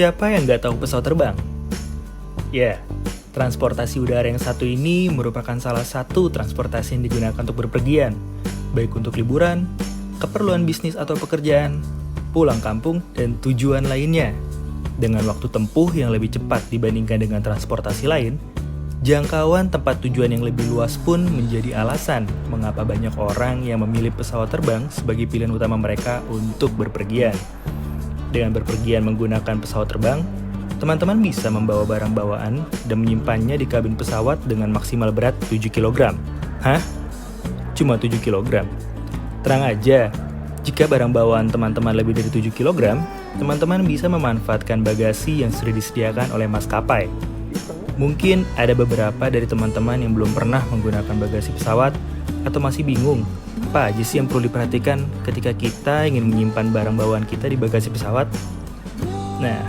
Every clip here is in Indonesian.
Siapa yang nggak tahu pesawat terbang? Ya, transportasi udara yang satu ini merupakan salah satu transportasi yang digunakan untuk berpergian, baik untuk liburan, keperluan bisnis atau pekerjaan, pulang kampung, dan tujuan lainnya. Dengan waktu tempuh yang lebih cepat dibandingkan dengan transportasi lain, jangkauan tempat tujuan yang lebih luas pun menjadi alasan mengapa banyak orang yang memilih pesawat terbang sebagai pilihan utama mereka untuk berpergian. Dengan berpergian menggunakan pesawat terbang, teman-teman bisa membawa barang bawaan dan menyimpannya di kabin pesawat dengan maksimal berat 7 kg. Hah? Cuma 7 kg? Tenang aja, jika barang bawaan teman-teman lebih dari 7 kg, teman-teman bisa memanfaatkan bagasi yang sudah disediakan oleh maskapai. Mungkin ada beberapa dari teman-teman yang belum pernah menggunakan bagasi pesawat atau masih bingung apa aja sih yang perlu diperhatikan ketika kita ingin menyimpan barang bawaan kita di bagasi pesawat. Nah,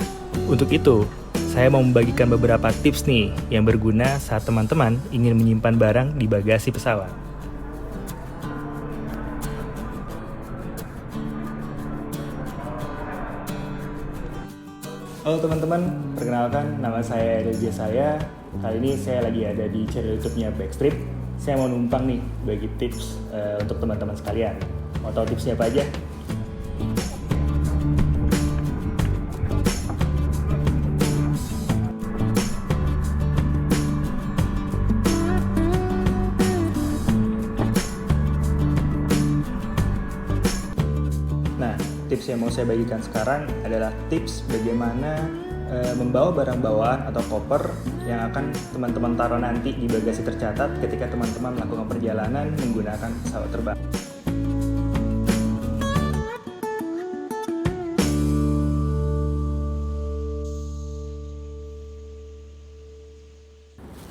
untuk itu, saya mau membagikan beberapa tips nih yang berguna saat teman-teman ingin menyimpan barang di bagasi pesawat. Halo teman-teman, perkenalkan nama saya Reza saya. Kali ini saya lagi ada di channel YouTube-nya Backstrip. Saya mau numpang nih bagi tips untuk teman-teman sekalian. Mau tahu tipsnya apa aja? Nah, tips yang mau saya bagikan sekarang adalah tips bagaimana membawa barang bawaan atau koper yang akan teman-teman taruh nanti di bagasi tercatat ketika teman-teman melakukan perjalanan menggunakan pesawat terbang.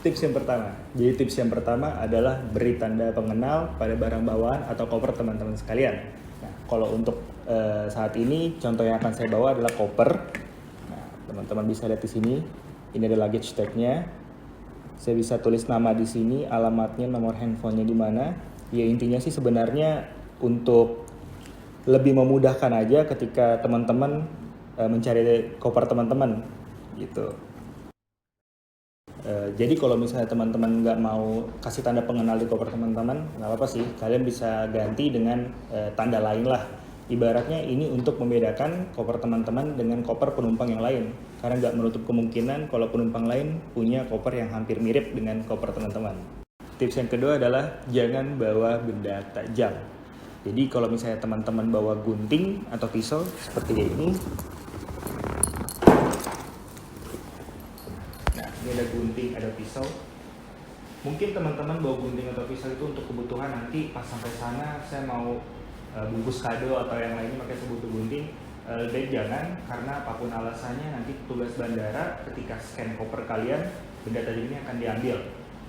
Tips yang pertama. Jadi tips yang pertama adalah beri tanda pengenal pada barang bawaan atau koper teman-teman sekalian. Nah, kalau untuk saat ini contoh yang akan saya bawa adalah koper. Teman-teman bisa lihat di sini, ini ada luggage tag-nya. Saya bisa tulis nama di sini, alamatnya, nomor handphonenya di mana. Ya intinya sih sebenarnya untuk lebih memudahkan aja ketika teman-teman mencari koper teman-teman, gitu. Jadi kalau misalnya teman-teman nggak mau kasih tanda pengenal di koper teman-teman, nggak apa-apa sih. Kalian bisa ganti dengan tanda lain lah. Ibaratnya ini untuk membedakan koper teman-teman dengan koper penumpang yang lain. Karena nggak menutup kemungkinan kalau penumpang lain punya koper yang hampir mirip dengan koper teman-teman. Tips yang kedua adalah jangan bawa benda tajam. Jadi kalau misalnya teman-teman bawa gunting atau pisau seperti ini. Nah, ini ada gunting, ada pisau. Mungkin teman-teman bawa gunting atau pisau itu untuk kebutuhan nanti pas sampai sana saya mau bungkus kado atau yang lainnya makanya saya butuh gunting. Baik jangan, karena apapun alasannya nanti petugas bandara ketika scan koper kalian benda tajam ini akan diambil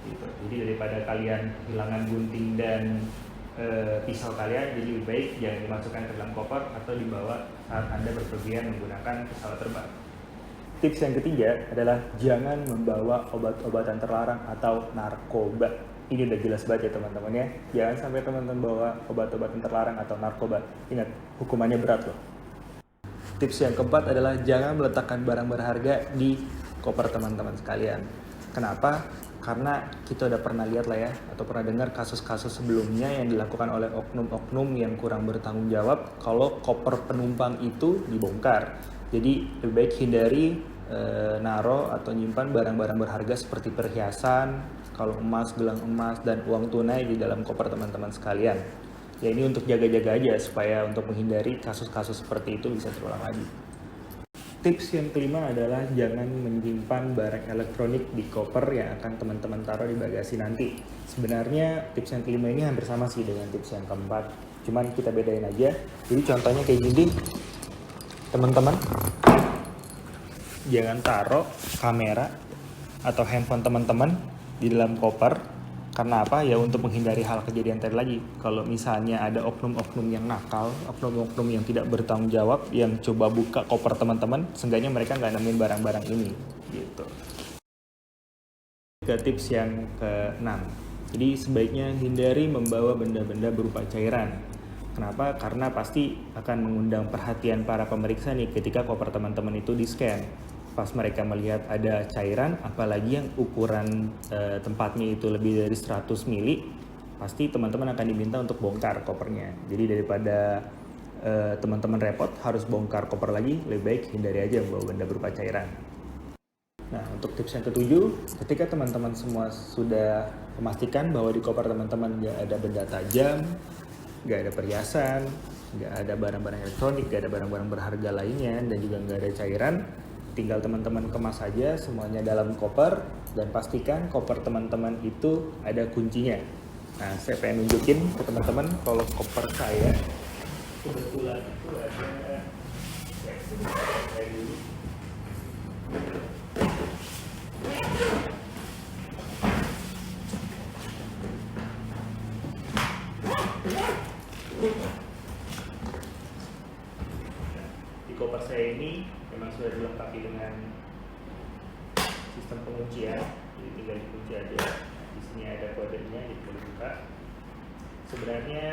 gitu. Jadi daripada kalian kehilangan gunting dan pisau kalian, jadi lebih baik jangan dimasukkan ke dalam koper atau dibawa saat Anda berpergian menggunakan pesawat terbang. Tips yang ketiga adalah jangan membawa obat-obatan terlarang atau narkoba. Ini udah jelas banget ya teman-teman ya. Jangan sampai teman-teman bawa obat-obatan terlarang atau narkoba. Ingat, hukumannya berat loh. Tips yang keempat adalah jangan meletakkan barang berharga di koper teman-teman sekalian. Kenapa? Karena kita udah pernah lihat lah ya, atau pernah dengar kasus-kasus sebelumnya yang dilakukan oleh oknum-oknum yang kurang bertanggung jawab kalau koper penumpang itu dibongkar. Jadi lebih baik hindari naro atau nyimpan barang-barang berharga seperti perhiasan, kalau emas, gelang emas, dan uang tunai di dalam koper teman-teman sekalian. Ya ini untuk jaga-jaga aja supaya untuk menghindari kasus-kasus seperti itu bisa terulang lagi. Tips yang kelima adalah jangan menyimpan barang elektronik di koper yang akan teman-teman taruh di bagasi nanti. Sebenarnya tips yang kelima ini hampir sama sih dengan tips yang keempat, cuman kita bedain aja. Jadi contohnya kayak gini, teman-teman jangan taruh kamera atau handphone teman-teman di dalam koper. Karena apa? Ya untuk menghindari hal kejadian tadi lagi. Kalau misalnya ada oknum-oknum yang nakal, oknum-oknum yang tidak bertanggung jawab, yang coba buka koper teman-teman, seenggaknya mereka nggak nemuin barang-barang ini. Gitu. Ke tips yang ke-6. Jadi sebaiknya hindari membawa benda-benda berupa cairan. Kenapa? Karena pasti akan mengundang perhatian para pemeriksa nih ketika koper teman-teman itu di-scan. Pas mereka melihat ada cairan, apalagi yang ukuran tempatnya itu lebih dari 100 mili, pasti teman-teman akan diminta untuk bongkar kopernya. Jadi daripada teman-teman repot harus bongkar koper lagi, lebih baik hindari aja bawa benda berupa cairan. Nah, untuk tips yang ketujuh, ketika teman-teman semua sudah memastikan bahwa di koper teman-teman nggak ada benda tajam, nggak ada perhiasan, nggak ada barang-barang elektronik, nggak ada barang-barang berharga lainnya, dan juga nggak ada cairan, tinggal teman-teman kemas saja semuanya dalam koper, dan pastikan koper teman-teman itu ada kuncinya. Nah, saya pengen nunjukin ke teman-teman kalau koper saya kebetulan itu ada di koper saya ini memang sudah dilengkapi dengan sistem penguncian, jadi tinggal dikunci aja. Di sini ada kodenya, jadi boleh buka. Sebenarnya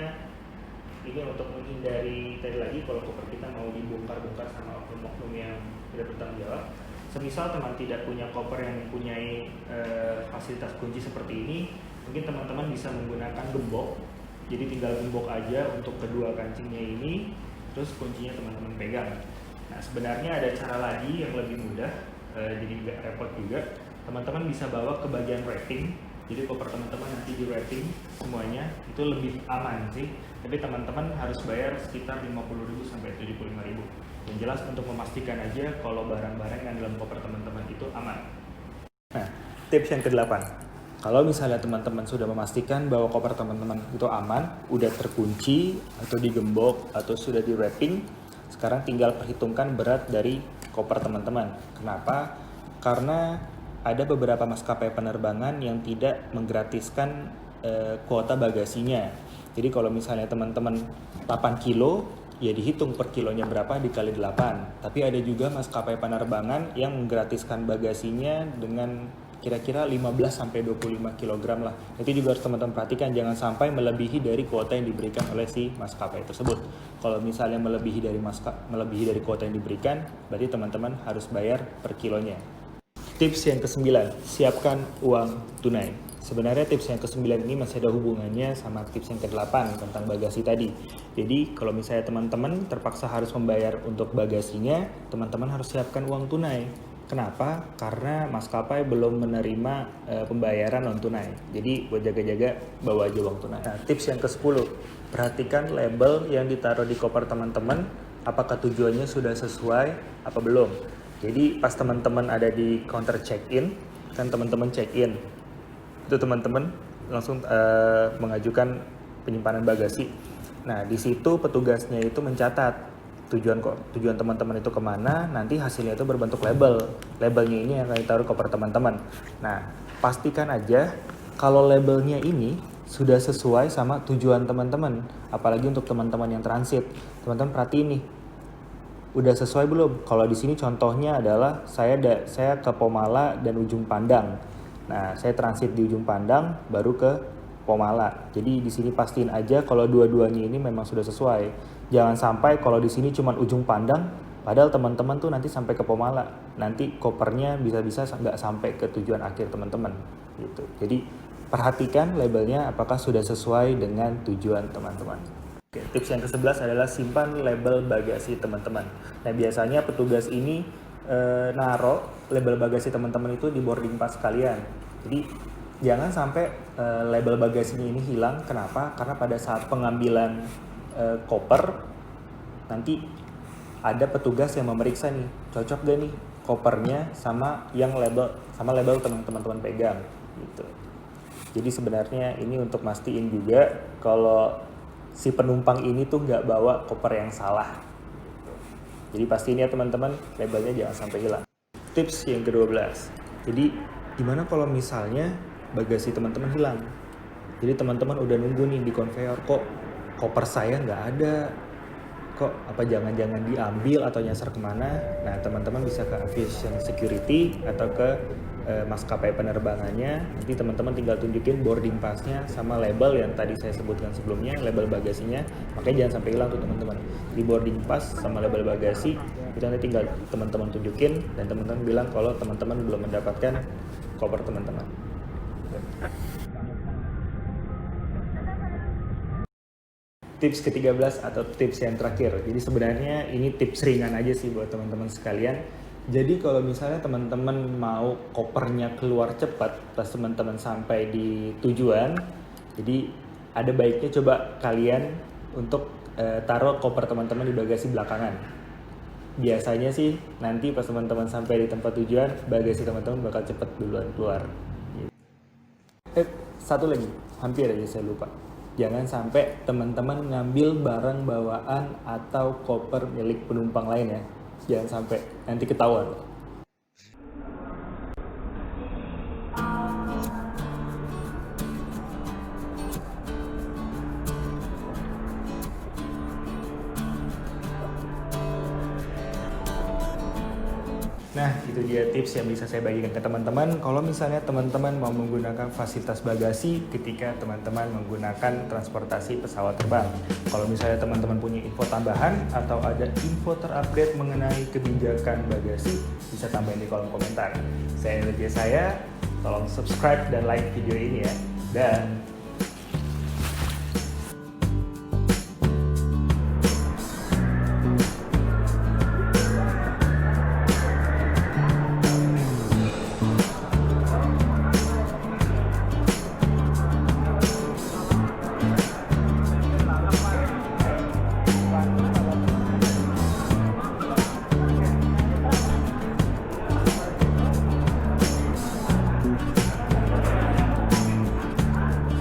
ini untuk menghindari tadi lagi kalau koper kita mau dibongkar-bongkar sama oknum-oknum yang tidak bertanggung jawab. Semisal teman tidak punya koper yang mempunyai fasilitas kunci seperti ini, mungkin teman-teman bisa menggunakan gembok. Jadi tinggal gembok aja untuk kedua kancingnya ini, terus kuncinya teman-teman pegang. Nah, sebenarnya ada cara lagi yang lebih mudah, jadi nggak repot juga. Teman-teman bisa bawa ke bagian wrapping. Jadi koper teman-teman nanti di wrapping semuanya, itu lebih aman sih. Tapi teman-teman harus bayar sekitar 50.000 sampai 75.000. Yang jelas untuk memastikan aja kalau barang-barang yang dalam koper teman-teman itu aman. Nah, tips yang ke-8. Kalau misalnya teman-teman sudah memastikan bahwa koper teman-teman itu aman, udah terkunci atau digembok atau sudah di wrapping, sekarang tinggal perhitungkan berat dari koper teman-teman. Kenapa? Karena ada beberapa maskapai penerbangan yang tidak menggratiskan kuota bagasinya. Jadi kalau misalnya teman-teman 8 kilo, ya dihitung per kilonya berapa dikali 8. Tapi ada juga maskapai penerbangan yang menggratiskan bagasinya dengan kira-kira 15-25 kg lah. Itu juga harus teman-teman perhatikan, jangan sampai melebihi dari kuota yang diberikan oleh si maskapai tersebut. Kalau misalnya melebihi dari kuota yang diberikan, berarti teman-teman harus bayar per kilonya. Tips yang ke-9, siapkan uang tunai. Sebenarnya tips yang ke-9 ini masih ada hubungannya sama tips yang ke-8 tentang bagasi tadi. Jadi kalau misalnya teman-teman terpaksa harus membayar untuk bagasinya, teman-teman harus siapkan uang tunai. Kenapa? Karena maskapai belum menerima pembayaran non tunai. Jadi buat jaga-jaga bawa aja uang tunai. Nah, tips yang ke-10, perhatikan label yang ditaruh di koper teman-teman, apakah tujuannya sudah sesuai apa belum. Jadi pas teman-teman ada di counter check-in, kan teman-teman check-in, itu teman-teman langsung mengajukan penyimpanan bagasi. Nah, di situ petugasnya itu mencatat tujuan teman-teman itu kemana, nanti hasilnya itu berbentuk label. Labelnya ini yang akan ditaruh koper teman-teman. Nah, pastikan aja kalau labelnya ini sudah sesuai sama tujuan teman-teman. Apalagi untuk teman-teman yang transit. Teman-teman perhatiin nih, udah sesuai belum? Kalau di sini contohnya adalah saya ke Pomala dan Ujung Pandang. Nah, saya transit di Ujung Pandang baru ke Pomala. Jadi di sini pastiin aja kalau dua-duanya ini memang sudah sesuai. Jangan sampai kalau di sini cuma Ujung Pandang, padahal teman-teman tuh nanti sampai ke Pomala. Nanti kopernya bisa-bisa nggak sampai ke tujuan akhir teman-teman. Gitu. Jadi perhatikan labelnya apakah sudah sesuai dengan tujuan teman-teman. Oke, tips yang ke-11 adalah simpan label bagasi teman-teman. Nah, biasanya petugas ini naruh label bagasi teman-teman itu di boarding pass kalian. Jadi jangan sampai label bagasinya ini hilang. Kenapa? Karena pada saat pengambilan koper nanti ada petugas yang memeriksa nih, cocok gak nih kopernya sama label teman-teman pegang gitu. Jadi sebenarnya ini untuk mastiin juga kalau si penumpang ini tuh nggak bawa koper yang salah. Jadi pastiin ya teman-teman, labelnya jangan sampai hilang. Tips yang ke-12. Jadi gimana kalau misalnya bagasi teman-teman hilang? Jadi teman-teman udah nunggu nih di konveyor, kok koper saya nggak ada, kok apa jangan-jangan diambil atau nyasar kemana. Nah teman-teman bisa ke aviation security atau ke maskapai penerbangannya. Nanti teman-teman tinggal tunjukin boarding passnya sama label yang tadi saya sebutkan sebelumnya, label bagasinya. Makanya jangan sampai hilang tuh teman-teman. Di boarding pass sama label bagasi itu nanti tinggal teman-teman tunjukin dan teman-teman bilang kalau teman-teman belum mendapatkan koper teman-teman. Tips ke-13 atau tips yang terakhir. Jadi sebenarnya ini tips ringan aja sih buat teman-teman sekalian. Jadi kalau misalnya teman-teman mau kopernya keluar cepat pas teman-teman sampai di tujuan, jadi ada baiknya coba kalian untuk taruh koper teman-teman di bagasi belakangan. Biasanya sih nanti pas teman-teman sampai di tempat tujuan, bagasi teman-teman bakal cepat duluan keluar. Satu lagi, hampir aja saya lupa. Jangan sampai teman-teman ngambil barang bawaan atau koper milik penumpang lain ya. Jangan sampai, nanti ketahuan. Nah, itu dia tips yang bisa saya bagikan ke teman-teman. Kalau misalnya teman-teman mau menggunakan fasilitas bagasi ketika teman-teman menggunakan transportasi pesawat terbang. Kalau misalnya teman-teman punya info tambahan atau ada info terupdate mengenai kebijakan bagasi, bisa tambahin di kolom komentar. Saya tolong subscribe dan like video ini ya. Dan